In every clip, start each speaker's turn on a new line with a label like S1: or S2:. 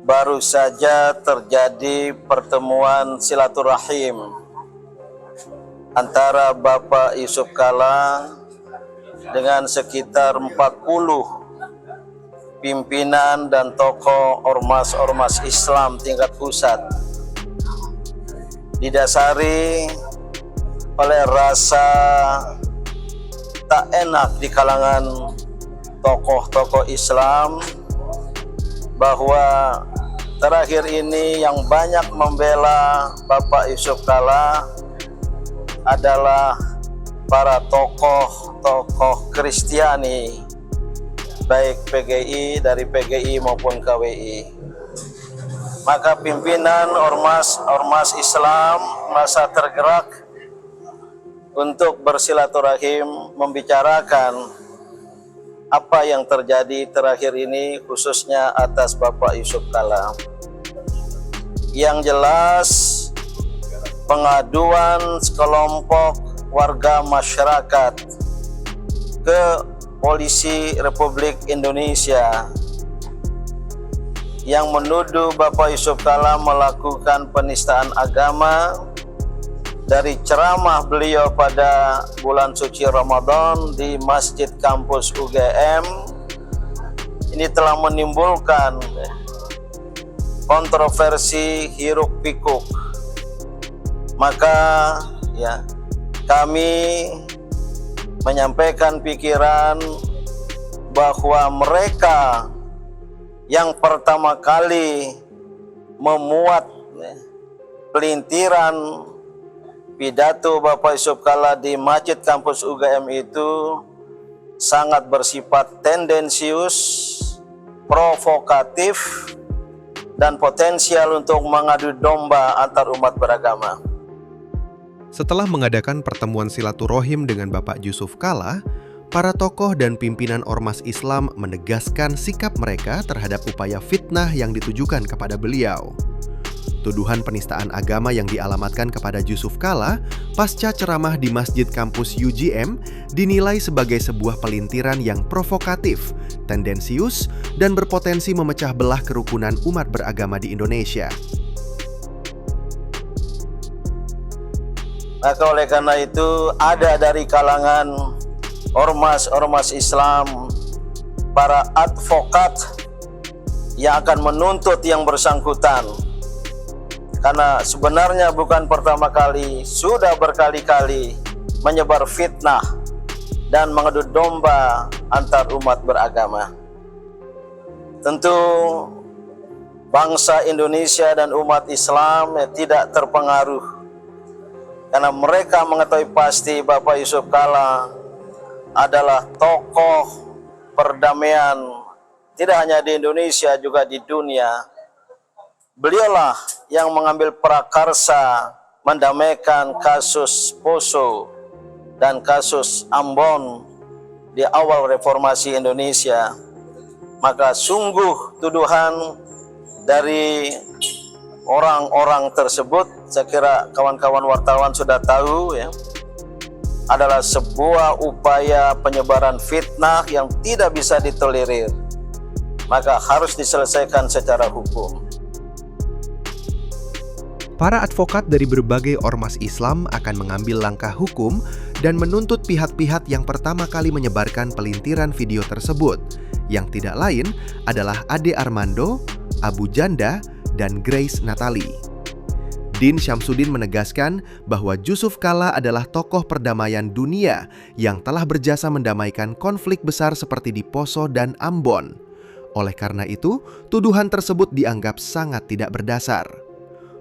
S1: baru saja terjadi pertemuan silaturahim antara Bapak Yusuf Kalla dengan sekitar 40 pimpinan dan tokoh ormas-ormas Islam tingkat pusat, didasari oleh rasa tak enak di kalangan tokoh-tokoh Islam bahwa terakhir ini yang banyak membela Bapak Yusuf Kalla adalah para tokoh-tokoh Kristiani, baik PGI, dari PGI maupun KWI. Maka pimpinan ormas Islam merasa tergerak untuk bersilaturahim, membicarakan apa yang terjadi terakhir ini, khususnya atas Bapak Yusuf Kalla. Yang jelas, pengaduan sekelompok warga masyarakat ke Polisi Republik Indonesia yang menuduh Bapak Yusuf Kalla melakukan penistaan agama dari ceramah beliau pada bulan suci Ramadan di Masjid Kampus UGM. Ini telah menimbulkan kontroversi hiruk pikuk. Maka ya, kami menyampaikan pikiran bahwa mereka yang pertama kali memuat pelintiran pidato Bapak Yusuf Kalla di Masjid Kampus UGM itu sangat bersifat tendensius, provokatif, dan potensial untuk mengadu domba antar umat beragama.
S2: Setelah mengadakan pertemuan silaturahim dengan Bapak Yusuf Kalla, para tokoh dan pimpinan ormas Islam menegaskan sikap mereka terhadap upaya fitnah yang ditujukan kepada beliau. Tuduhan penistaan agama yang dialamatkan kepada Yusuf Kalla pasca ceramah di Masjid Kampus UGM dinilai sebagai sebuah pelintiran yang provokatif, tendensius, dan berpotensi memecah belah kerukunan umat beragama di Indonesia.
S1: Maka oleh karena itu ada dari kalangan ormas-ormas Islam para advokat yang akan menuntut yang bersangkutan. Karena sebenarnya bukan pertama kali, sudah berkali-kali menyebar fitnah dan mengadu domba antar umat beragama. Tentu bangsa Indonesia dan umat Islam tidak terpengaruh, karena mereka mengetahui pasti Bapak Yusuf Kalla adalah tokoh perdamaian, tidak hanya di Indonesia, juga di dunia. Beliaulah yang mengambil prakarsa mendamaikan kasus Poso dan kasus Ambon di awal reformasi Indonesia. Maka sungguh tuduhan dari orang-orang tersebut, saya kira kawan-kawan wartawan sudah tahu ya, adalah sebuah upaya penyebaran fitnah yang tidak bisa ditolerir. Maka harus diselesaikan secara hukum.
S2: Para advokat dari berbagai ormas Islam akan mengambil langkah hukum dan menuntut pihak-pihak yang pertama kali menyebarkan pelintiran video tersebut, yang tidak lain adalah Ade Armando, Abu Janda, dan Grace Natali. Din Syamsuddin menegaskan bahwa Yusuf Kalla adalah tokoh perdamaian dunia yang telah berjasa mendamaikan konflik besar seperti di Poso dan Ambon. Oleh karena itu, tuduhan tersebut dianggap sangat tidak berdasar.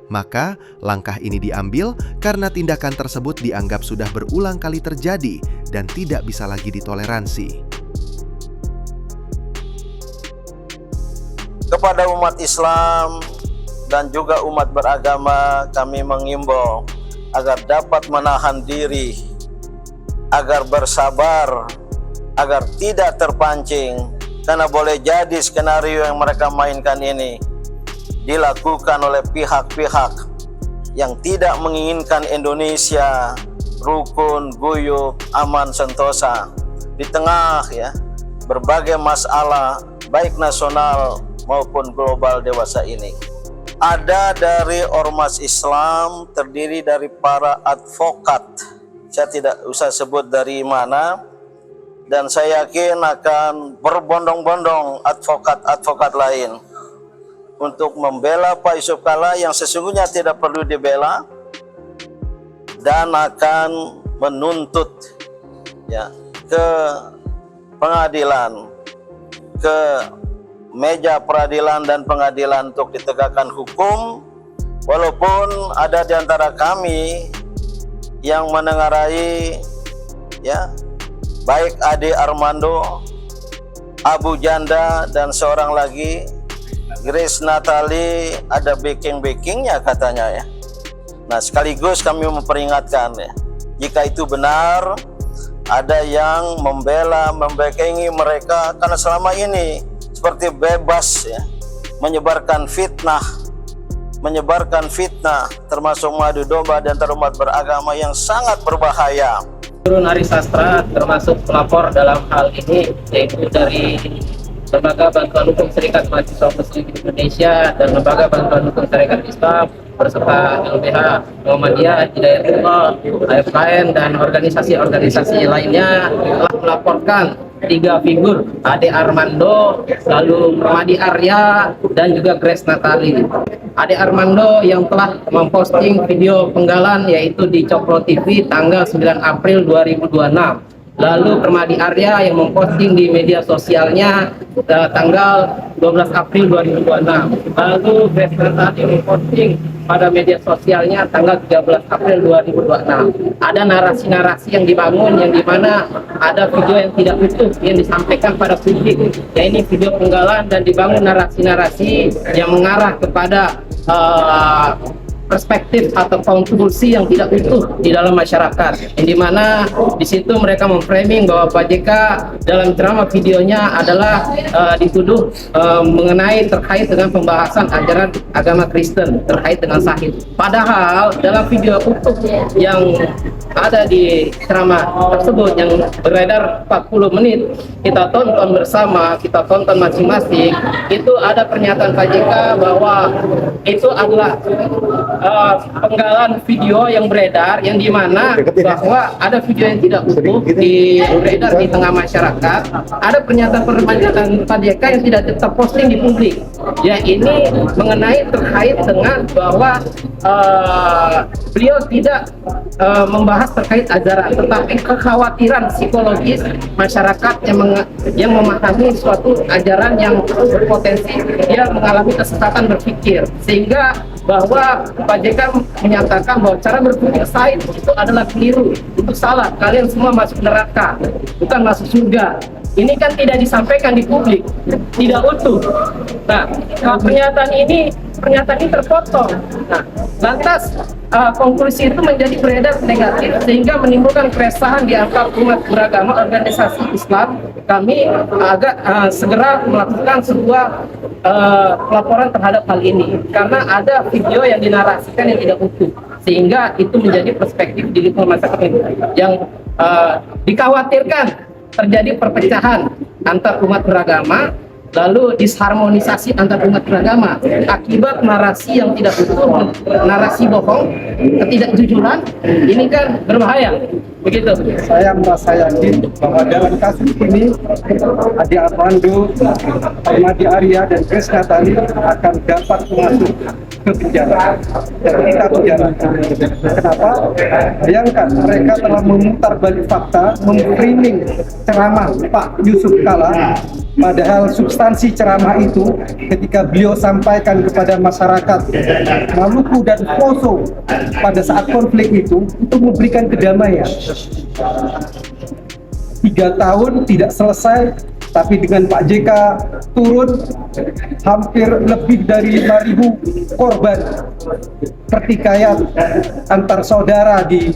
S2: Maka, langkah ini diambil karena tindakan tersebut dianggap sudah berulang kali terjadi dan tidak bisa lagi ditoleransi.
S1: Kepada umat Islam dan juga umat beragama, kami mengimbau agar dapat menahan diri, agar bersabar, agar tidak terpancing, karena boleh jadi skenario yang mereka mainkan ini dilakukan oleh pihak-pihak yang tidak menginginkan Indonesia rukun, guyup, aman, sentosa di tengah ya berbagai masalah baik nasional maupun global dewasa ini. Ada dari ormas Islam, terdiri dari para advokat. Saya tidak usah sebut dari mana, dan saya yakin akan berbondong-bondong advokat-advokat lain untuk membela Pak Yusuf Kalla yang sesungguhnya tidak perlu dibela, dan akan menuntut ya ke pengadilan, ke meja peradilan dan pengadilan untuk ditegakkan hukum. Walaupun ada di antara kami yang menengarai ya, baik Ade Armando, Abu Janda, dan seorang lagi Grace Natali, ada backing-backingnya katanya ya. Nah, sekaligus kami memperingatkan ya, jika itu benar, ada yang membela, membackingi mereka, karena selama ini seperti bebas ya, menyebarkan fitnah, termasuk mengadu domba di antara umat beragama yang sangat berbahaya.
S3: Nari Sastra termasuk pelapor dalam hal ini, yaitu dari Lembaga Bantuan Hukum Serikat Mahasiswa Muslim Indonesia dan Lembaga Bantuan Hukum Syarikat Islam beserta LBH Muhammadiyah, Hidayatullah, AFKN, dan organisasi-organisasi lainnya telah melaporkan 3 figur, Ade Armando, lalu Ramadi Arya, dan juga Grace Natali. Ade Armando yang telah memposting video penggalan yaitu di Cokro TV tanggal 9 April 2026. Lalu Permadi Arya yang memposting di media sosialnya tanggal 12 April 2026. Lalu Grace Natali memposting pada media sosialnya tanggal 13 April 2026. Ada narasi-narasi yang dibangun yang dimana ada video yang tidak utuh yang disampaikan pada publik. Ya, ini video penggalan dan dibangun narasi-narasi yang mengarah kepada perspektif atau konklusi yang tidak utuh di dalam masyarakat, yang dimana di situ mereka memframing bahwa Pak JK dalam ceramah videonya adalah dituduh mengenai terkait dengan pembahasan ajaran agama Kristen terkait dengan sahid. Padahal dalam video utuh yang ada di ceramah tersebut yang beredar 40 menit, kita tonton bersama, kita tonton masing-masing, itu ada pernyataan Pak JK bahwa itu adalah penggalan video yang beredar, yang dimana bahwa ada video yang tidak utuh beredar di tengah masyarakat, ada pernyataan Pak JK yang tidak terposting di publik. Ya, ini mengenai terkait dengan bahwa beliau tidak membahas terkait ajaran, tetapi kekhawatiran psikologis masyarakat yang memahami suatu ajaran yang berpotensi dia mengalami kesesatan berpikir, sehingga bahwa Pak JK menyatakan bahwa cara berpikir Said itu adalah keliru, itu salah, kalian semua masuk neraka, bukan masuk surga. Ini kan tidak disampaikan di publik, tidak utuh. Nah, pernyataan ini terpotong. Nah, lantas konklusi itu menjadi beredar negatif sehingga menimbulkan keresahan di antara umat beragama, organisasi Islam. Kami agak segera melakukan sebuah pelaporan terhadap hal ini karena ada video yang dinarasikan yang tidak utuh, sehingga itu menjadi perspektif di lingkungan masyarakat yang dikhawatirkan terjadi perpecahan antar umat beragama, lalu disharmonisasi antar umat beragama akibat narasi yang tidak utuh, narasi bohong, ketidakjujuran. Ini kan berbahaya, begitu.
S4: Saya merasa yakin bahwa dalam kasus ini Ade Armando, Permadi Arya, dan Grace Natali akan dapat masuk ke penjara, terpita penjara. Kenapa? Bayangkan, mereka telah memutar balik fakta, memframing ceramah Pak Yusuf Kalla, padahal substansi ceramah itu ketika beliau sampaikan kepada masyarakat Maluku dan Poso pada saat konflik itu memberikan kedamaian. 3 tahun tidak selesai, tapi dengan Pak JK turun, hampir lebih dari 5.000 korban pertikaian antar saudara di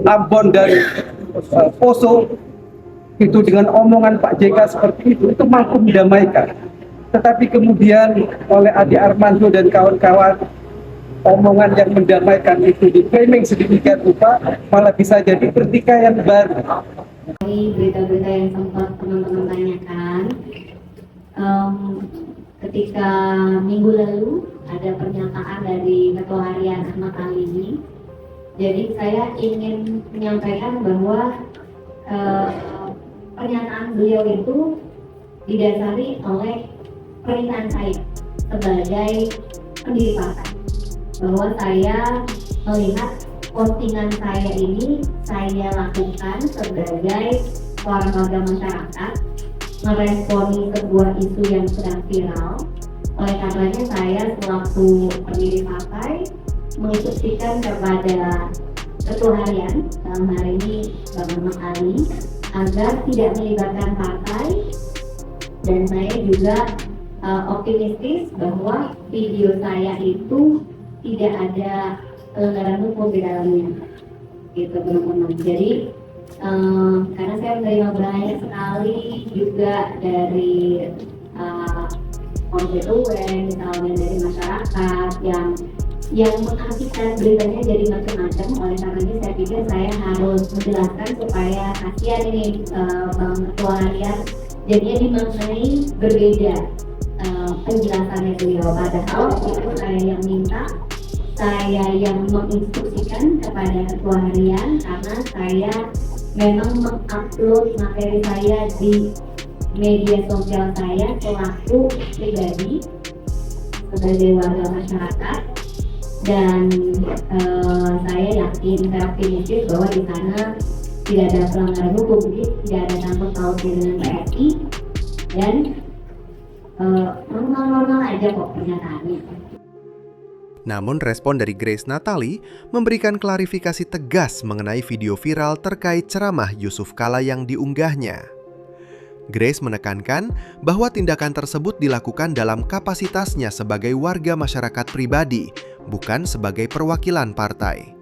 S4: Ambon dan Poso. Itu dengan omongan Pak JK seperti itu mampu mendamaikan. Tetapi kemudian oleh Ade Armando dan kawan-kawan, omongan yang mendamaikan itu di framing sedemikian rupa malah bisa jadi pertikaian baru.
S5: Berita-berita yang sempat teman-teman tanyakan, ketika minggu lalu ada pernyataan dari Ketua Harian Ahmad Ali. Jadi saya ingin menyampaikan bahwa pernyataan beliau itu didasari oleh pernyataan saya sebagai pendiri partai, bahwa saya melihat postingan saya ini saya lakukan sebagai warga masyarakat meresponi sebuah isu yang sedang viral. Oleh karenanya saya selaku pendiri partai menginstruksikan kepada Ketua Harian dalam hari ini Bapak Ahmad Ali agar tidak melibatkan partai, dan saya juga optimistis bahwa video saya itu tidak ada pelanggaran hukum di dalamnya, gitu teman-teman. Jadi karena saya menerima banyak sekali juga dari konstituen, misalnya dari masyarakat yang mengartikan beritanya jadi macam-macam. Oleh karenanya saya pikir saya harus menjelaskan supaya kasihan ini Bang Ketua Harian jadinya dimaknai berbeda penjelasannya beliau. Padahal itu saya yang minta, saya yang menginstruksikan kepada Ketua Harian, karena saya memang mengupload materi saya di media sosial saya selaku pribadi sebagai warga masyarakat, dan saya yakin, saya optimistis bahwa di sana tidak ada pelanggaran hukum, jadi tidak ada sangkut pautnya dengan PSI, dan normal-normal aja kok pernyataannya.
S2: Namun respon dari Grace Natali memberikan klarifikasi tegas mengenai video viral terkait ceramah Yusuf Kala yang diunggahnya. Grace menekankan bahwa tindakan tersebut dilakukan dalam kapasitasnya sebagai warga masyarakat pribadi, bukan sebagai perwakilan partai.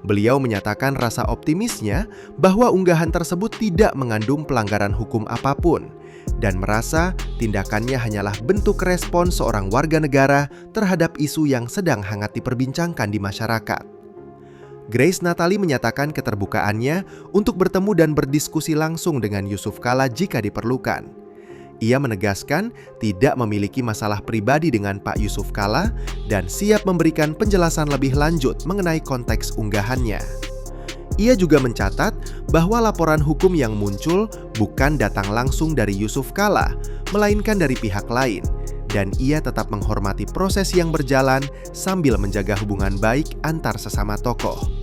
S2: Beliau menyatakan rasa optimisnya bahwa unggahan tersebut tidak mengandung pelanggaran hukum apapun, dan merasa tindakannya hanyalah bentuk respon seorang warga negara terhadap isu yang sedang hangat diperbincangkan di masyarakat. Grace Natali menyatakan keterbukaannya untuk bertemu dan berdiskusi langsung dengan Yusuf Kala jika diperlukan. Ia menegaskan tidak memiliki masalah pribadi dengan Pak Yusuf Kala dan siap memberikan penjelasan lebih lanjut mengenai konteks unggahannya. Ia juga mencatat bahwa laporan hukum yang muncul bukan datang langsung dari Yusuf Kala, melainkan dari pihak lain, dan ia tetap menghormati proses yang berjalan sambil menjaga hubungan baik antar sesama tokoh.